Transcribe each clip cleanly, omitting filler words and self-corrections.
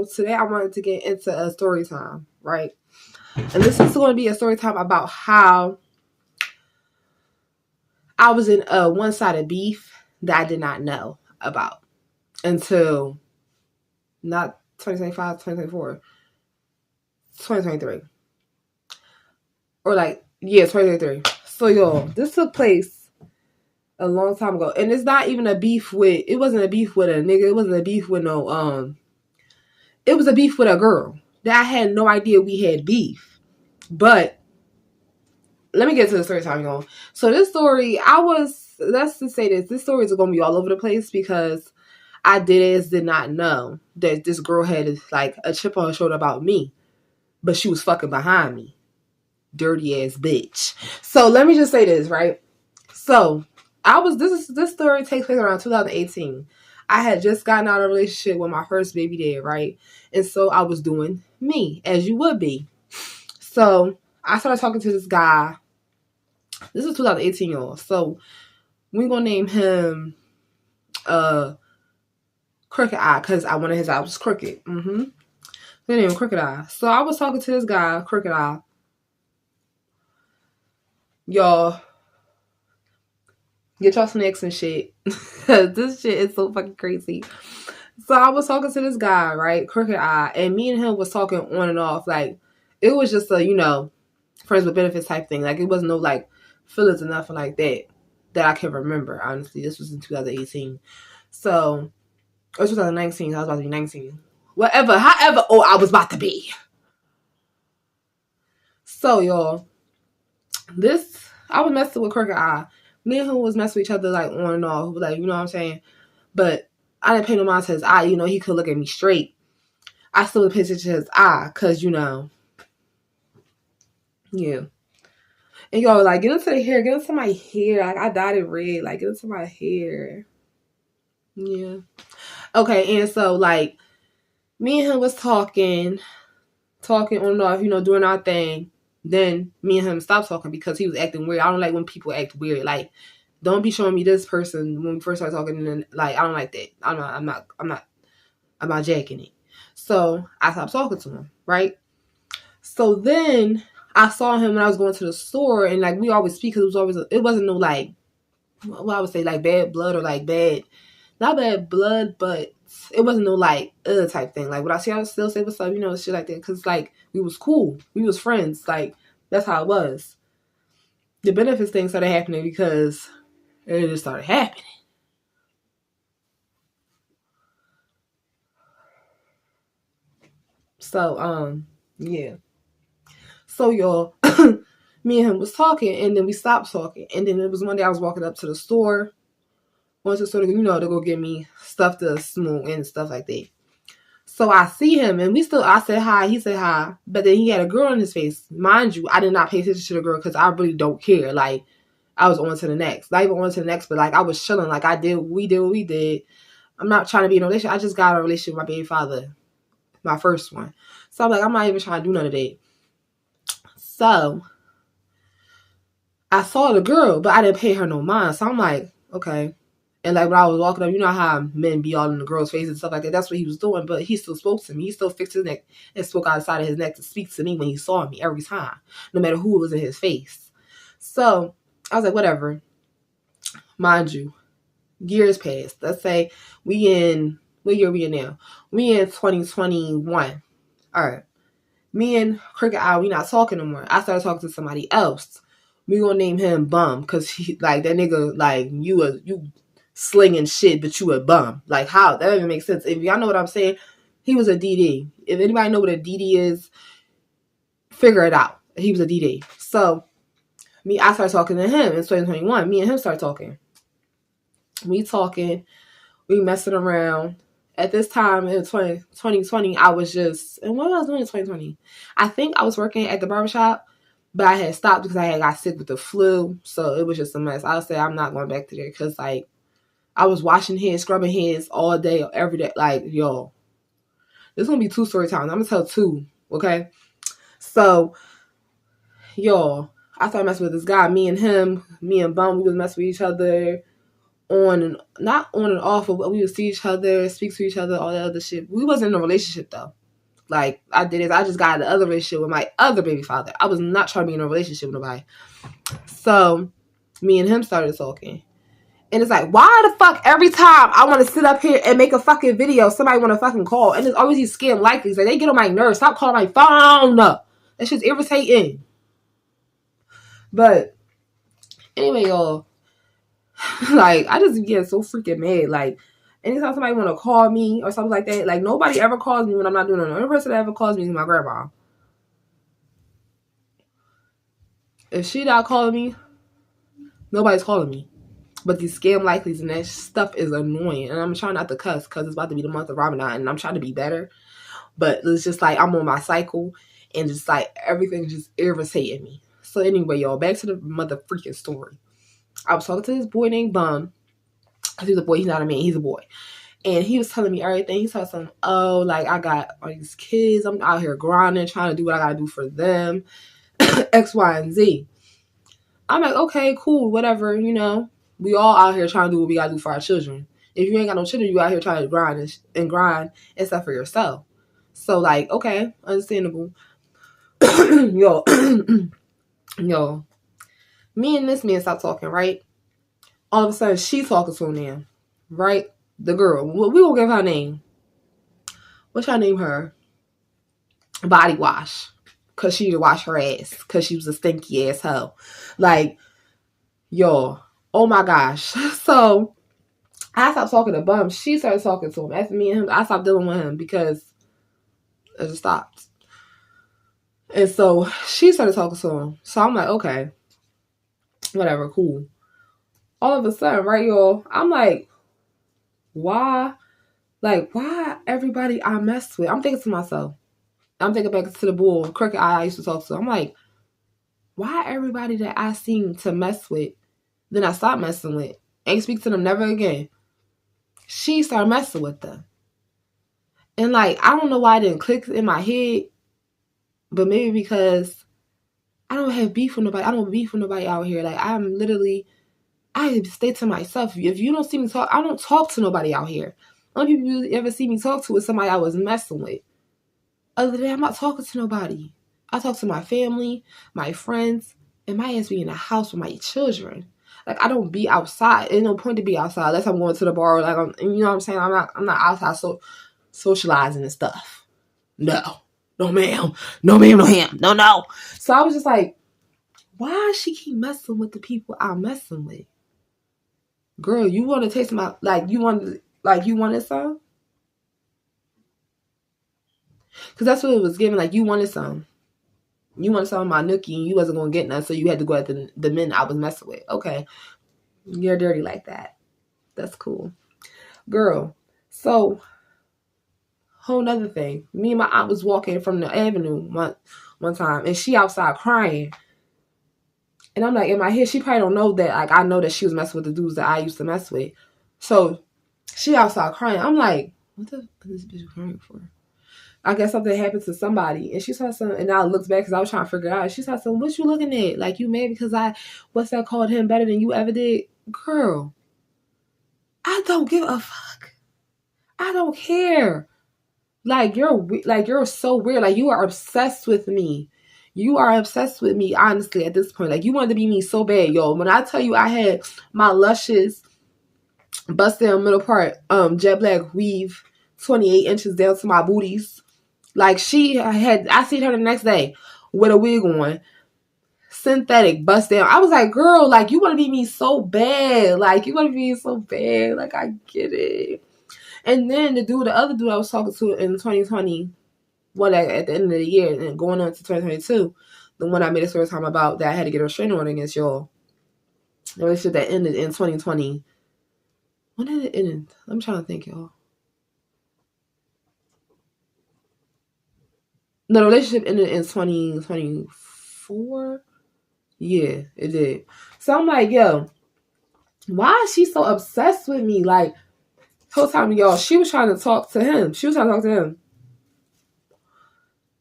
today I wanted to get into a story time, right? And this is going to be a story time about how I was in a one-sided beef that I did not know about until not 2025, 2024, 2023. Or 2023. So, y'all, this took place a long time ago. And it's not even a beef with, it wasn't a beef with a nigga. It wasn't a beef with no, it was a beef with a girl that I had no idea we had beef. But let me get to the story time, y'all. So this story, let's just say this story is going to be all over the place because I did not know that this girl had like a chip on her shoulder about me, but she was fucking behind me. Dirty ass bitch. So let me just say this, right? So this story takes place around 2018. I had just gotten out of a relationship with my first baby dad, right? And so I was doing me, as you would be. So I started talking to this guy. This is 2018, y'all. So we're gonna name him Crooked Eye, because I wanted his eye was crooked. They named him Crooked Eye. So I was talking to this guy, Crooked Eye. Y'all, get y'all snacks and shit. This shit is so fucking crazy. So I was talking to this guy, right? Crooked Eye. And me and him was talking on and off. Like, it was just a, friends with benefits type thing. Like, it wasn't no, feelings or nothing like that I can remember, honestly. This was in 2018. So, it was 2019. I was about to be 19. However old I was about to be. So, y'all, I was messing with Crooked Eye. Me and him was messing with each other, on and off. You know what I'm saying? But I didn't pay no mind to his eye. He could look at me straight. I still would pay attention to his eye. Because, yeah. And y'all, get into the hair. Get into my hair. I dyed it red. Get into my hair. Yeah. Okay, and so, me and him was talking on and off, doing our thing. Then me and him stopped talking because he was acting weird. I don't like when people act weird. Don't be showing me this person when we first started talking, and then I don't like that. I'm not jacking it. So I stopped talking to him, right? So then I saw him when I was going to the store, and we always speak because it wasn't no I would say bad blood or bad, not bad blood, but it wasn't no type thing. When I see, I would still say what's up, shit like that, because we was cool, we was friends, that's how it was. The benefits thing started happening because it just started happening. So yeah. So y'all, me and him was talking, and then we stopped talking, and then it was one day I was walking up to the store. Went to the store to go get me stuff to smoke and stuff like that. So I see him, and I said hi, he said hi, but then he had a girl in his face. Mind you, I did not pay attention to the girl because I really don't care. I was on to the next. Not even on to the next, but I was chilling. We did what we did. I'm not trying to be in a relationship. I just got a relationship with my baby father, my first one. So I'm not even trying to do none of that. So I saw the girl, but I didn't pay her no mind. So I'm okay. And when I was walking up, you know how men be all in the girl's face and stuff like that. That's what he was doing. But he still spoke to me. He still fixed his neck and spoke out the side of his neck to speak to me when he saw me every time, no matter who was in his face. So I was whatever. Mind you, years passed. Let's say what year we in now? We in 2021. All right. Me and Crooked Eye, we not talking no more. I started talking to somebody else. We gonna name him Bum, because he that nigga you slinging shit, but you a bum. How? That doesn't make sense. If y'all know what I'm saying, he was a DD. If anybody know what a DD is, figure it out. He was a DD. So I started talking to him in 2021. Me and him started talking. We talking, we messing around. At this time in 2020, I was just, and what was I doing in 2020? I think I was working at the barbershop, but I had stopped because I had got sick with the flu. So it was just a mess. I would say I'm not going back to there because I was washing heads, scrubbing heads all day, every day. Yo, this is going to be 2 story times. I'm going to tell 2, okay? So, y'all, I started messing with this guy. Me and Bum, we was messing with each other not on and off, but we would see each other, speak to each other, all that other shit. We wasn't in a relationship, though. Like, I did it. I just got in the other relationship with my other baby father. I was not trying to be in a relationship with nobody. So, me and him started talking. And it's like, why the fuck every time I want to sit up here and make a fucking video, somebody want to fucking call? And there's always these scam likelies. Like, they get on my nerves. Stop calling my phone. That shit's irritating. But, anyway, y'all. Like, I just get so freaking mad. Like, anytime somebody want to call me or something like that, like, nobody ever calls me when I'm not doing it. The only person that ever calls me is my grandma. If she not calling me, nobody's calling me. But these scam likelies and that stuff is annoying. And I'm trying not to cuss because it's about to be the month of Ramadan and I'm trying to be better. But it's just like I'm on my cycle and just like everything just irritating me. So anyway, y'all, back to the mother freaking story. I was talking to this boy named Bum. He's a boy. He's not a man. He's a boy. And he was telling me everything. He told some, oh, like, I got all these kids. I'm out here grinding, trying to do what I got to do for them. X, Y, and Z. I'm like, okay, cool, whatever, you know. We all out here trying to do what we got to do for our children. If you ain't got no children, you out here trying to grind and stuff for yourself. So, like, okay, understandable. Yo, me and this man stopped talking, right? All of a sudden, she's talking to him now, right? The girl. We won't give her name. What should I name her? Body Wash. Because she to wash her ass. Because she was a stinky ass hoe. Like, yo, oh my gosh. So, I stopped talking to Bum. She started talking to him. After me and him, I stopped dealing with him because it just stopped. And so, she started talking to him. So, I'm like, okay. Whatever, cool. All of a sudden, right, y'all, I'm like, why? Like, why everybody I mess with? I'm thinking to myself. I'm thinking back to the bull, crooked eye I used to talk to. I'm like, why everybody that I seem to mess with, then I stopped messing with, ain't speak to them never again. She started messing with them. And like, I don't know why it didn't click in my head, but maybe because I don't have beef with nobody. I don't beef with nobody out here. Like, I stay to myself. If you don't see me talk, I don't talk to nobody out here. Only people you ever see me talk to is somebody I was messing with. Other than that, I'm not talking to nobody. I talk to my family, my friends, and my ass be in the house with my children. Like, I don't be outside. There's no point to be outside unless I'm going to the bar. Like, you know what I'm saying? I'm not outside socializing and stuff. No ma'am, no ma'am, no. So I was just like, why she keep messing with the people I'm messing with? Girl, you want to taste my, you wanted some? Because that's what it was giving. Like, you wanted some. You wanted some of my nookie and you wasn't going to get none, so you had to go at the men I was messing with. Okay. You're dirty like that. That's cool. Girl, so, whole nother thing. Me and my aunt was walking from the avenue one time, and she outside crying. And I'm like, in my head, she probably don't know that, like, I know that she was messing with the dudes that I used to mess with. So, she outside crying. I'm like, what the fuck is this bitch crying for? I guess something happened to somebody. And she saw something, and I looked back because I was trying to figure it out. She saw something, what you looking at? Like, you mad because called him better than you ever did? Girl, I don't give a fuck. I don't care. Like, you're so weird. Like, you are obsessed with me. You are obsessed with me, honestly, at this point. Like, you wanted to be me so bad, yo. When I tell you I had my luscious bust down middle part, jet black weave, 28 inches down to my booties. Like, I seen her the next day with a wig on, synthetic, bust down. I was like, girl, like, you want to be me so bad. Like, you want to be me so bad. Like, I get it. And then the other dude I was talking to in 2020, at the end of the year and going on to 2022, the one I made a Storytime about that I had to get a restraining order against, y'all. The relationship that ended in 2020. When did it end? I'm trying to think, y'all. No, the relationship ended in 2024. Yeah, it did. So I'm like, yo, why is she so obsessed with me? Like, the whole time, y'all, she was trying to talk to him.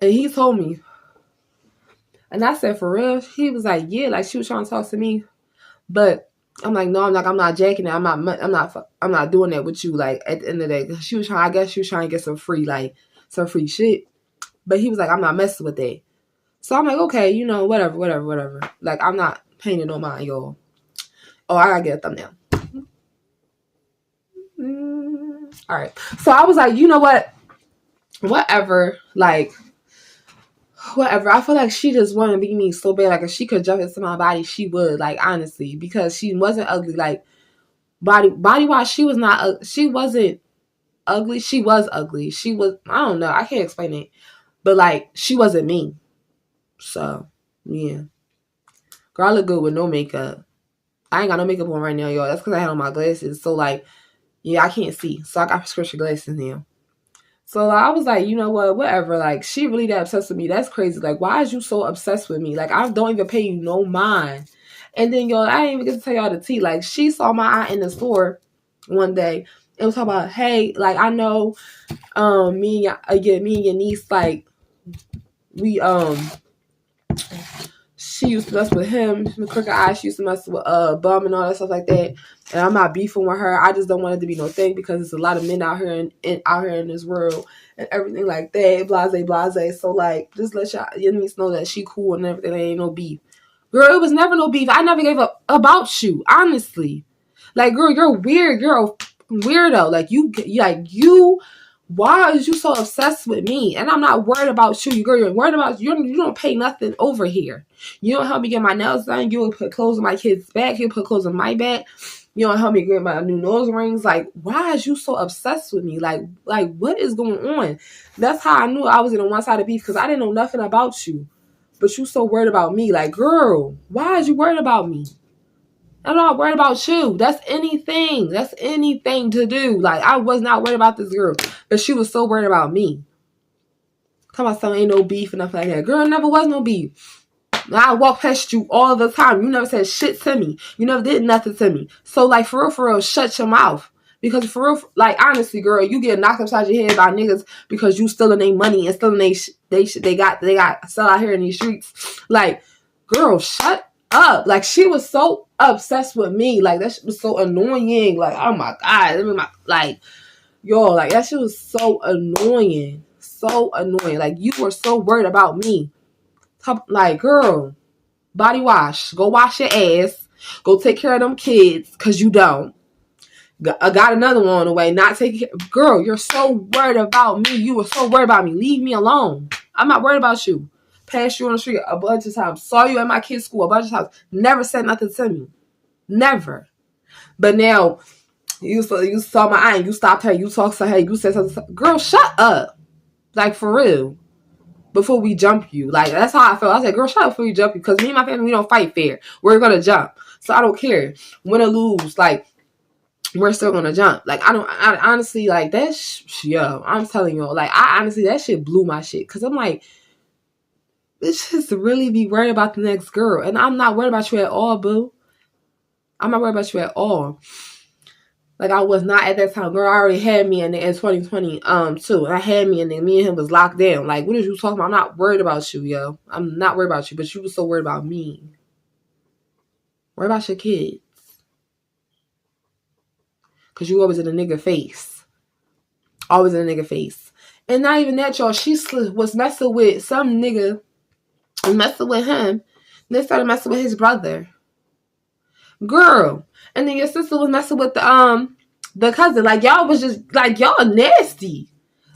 And he told me. And I said, for real? He was like, yeah, like, she was trying to talk to me. But I'm like, no, I'm not jacking it. I'm not doing that with you. Like, at the end of the day, I guess she was trying to get some free shit. But he was like, I'm not messing with that. So I'm like, okay, you know, whatever. Like, I'm not paying it no mind, y'all. Oh, I gotta get a thumbnail. All right. So I was like, you know what? Whatever. Like, whatever. I feel like she just wanted to be me so bad. Like, if she could jump into my body, she would. Like, honestly, because she wasn't ugly. Like, body wise, she was not. She wasn't ugly. She was ugly. She was. I don't know. I can't explain it. But like, she wasn't me. So yeah, girl, I look good with no makeup. I ain't got no makeup on right now, y'all. That's because I had on my glasses. So like, yeah, I can't see. So I got prescription glasses now. So I was like, you know what, whatever. Like, she really that obsessed with me. That's crazy. Like, why is you so obsessed with me? Like, I don't even pay you no mind. And then, y'all, I didn't even get to tell y'all the tea. Like, she saw my aunt in the store one day and was talking about, hey, like, I know me and your niece, like, we she used to mess with him, the crooked eye. She used to mess with Bum and all that stuff like that. And I'm not beefing with her. I just don't want it to be no thing because there's a lot of men out here in this world and everything like that. Blase. So like, just let your niece know that she cool and everything. There ain't no beef. Girl, it was never no beef. I never gave up about you, honestly. Like, girl, you're weird. You're a weirdo. Like you. Why is you so obsessed with me? And I'm not worried about you. Girl, you're worried about you. You don't pay nothing over here. You don't help me get my nails done. You don't put clothes on my kid's back. You put clothes on my back. You don't help me get my new nose rings. Like, why is you so obsessed with me? Like what is going on? That's how I knew I was in a one-sided beef because I didn't know nothing about you. But you so worried about me. Like, girl, why is you worried about me? I'm not worried about you. That's anything. That's anything to do. Like, I was not worried about this girl. But she was so worried about me. Talking about something ain't no beef and nothing like that. Girl, never was no beef. I walk past you all the time. You never said shit to me. You never did nothing to me. So, like, for real, shut your mouth. Because for real, like, honestly, girl, you get knocked upside your head by niggas because you stealing their money and stealing they got sell out here in these streets. Like, girl, shut up. Like, she was so obsessed with me. Like, that shit was so annoying. Like, oh my God. Like, yo, like, that shit was so annoying. So annoying. Like, you were so worried about me. Like, girl, body wash. Go wash your ass. Go take care of them kids, because you don't. I got another one on the way. Not taking care. Girl, you're so worried about me. You were so worried about me. Leave me alone. I'm not worried about you. Passed you on the street a bunch of times. Saw you at my kid's school a bunch of times. Never said nothing to me. Never. But now, you saw my aunt. You stopped her. You talked to her. You said something. Girl, shut up. Like, for real. Before we jump you. Like, that's how I felt. I said, girl, shut up before you jump you. Because me and my family, we don't fight fair. We're going to jump. So I don't care. Win or lose. Like, we're still going to jump. Like, I honestly, like, that yo, I'm telling y'all. Like, I honestly, that shit blew my shit. Because I'm like, bitch, just really be worried about the next girl. And I'm not worried about you at all, boo. I'm not worried about you at all. Like, I was not at that time. Girl, I already had me in 2020, too. I had me and then me and him was locked down. Like, what are you talking about? I'm not worried about you, yo. I'm not worried about you, but you was so worried about me. Worry about your kids. Because you always in a nigga face. Always in a nigga face. And not even that, y'all. She was messing with some nigga. Messing with him. And they started messing with his brother. Girl. And then your sister was messing with the cousin. Like, y'all was just, like, y'all nasty.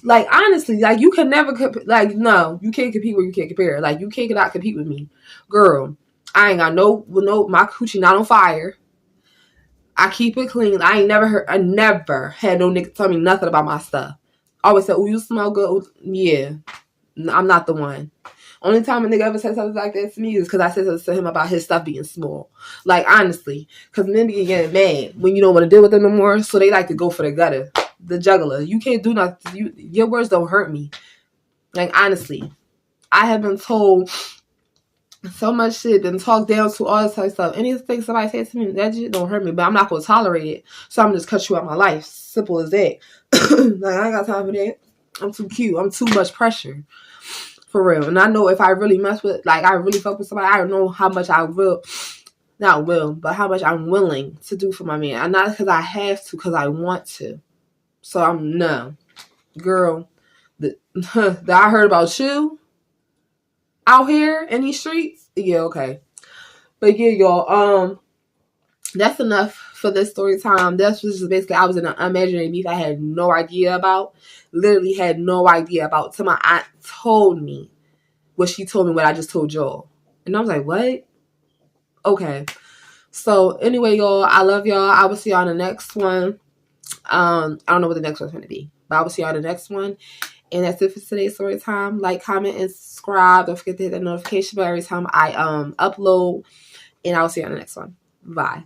Like, honestly, like, you can never, like, no, you can't compete where you can't compare. Like, you cannot compete with me. Girl, I ain't got my coochie not on fire. I keep it clean. I never had no nigga tell me nothing about my stuff. Always said, oh, you smell good. Yeah. I'm not the one. Only time a nigga ever said something like that to me is because I said something to him about his stuff being small. Like, honestly. Because men be getting mad when you don't want to deal with them no more. So they like to go for the gutter. The juggler. You can't do nothing. Your words don't hurt me. Like, honestly. I have been told so much shit, been talked down to, all this type of stuff. Anything somebody says to me, that shit don't hurt me. But I'm not going to tolerate it. So I'm just cut you out of my life. Simple as that. Like, I ain't got time for that. I'm too cute. I'm too much pressure. For real. And I know if I really mess with, like, I really fuck with somebody, I don't know how much I will, but how much I'm willing to do for my man. And not because I have to, because I want to. So no. Girl, that I heard about you out here in these streets. Yeah, okay. But yeah, y'all, that's enough for this story time. That's just basically, I was in an imaginary beef I had no idea about. Literally had no idea about. Till my aunt told me what she told me, what I just told y'all. And I was like, what? Okay. So anyway, y'all, I love y'all. I will see y'all in the next one. I don't know what the next one's going to be, but I will see y'all in the next one. And that's it for today's story time. Like, comment, and subscribe. Don't forget to hit that notification bell every time I upload. And I'll see you on the next one. Bye.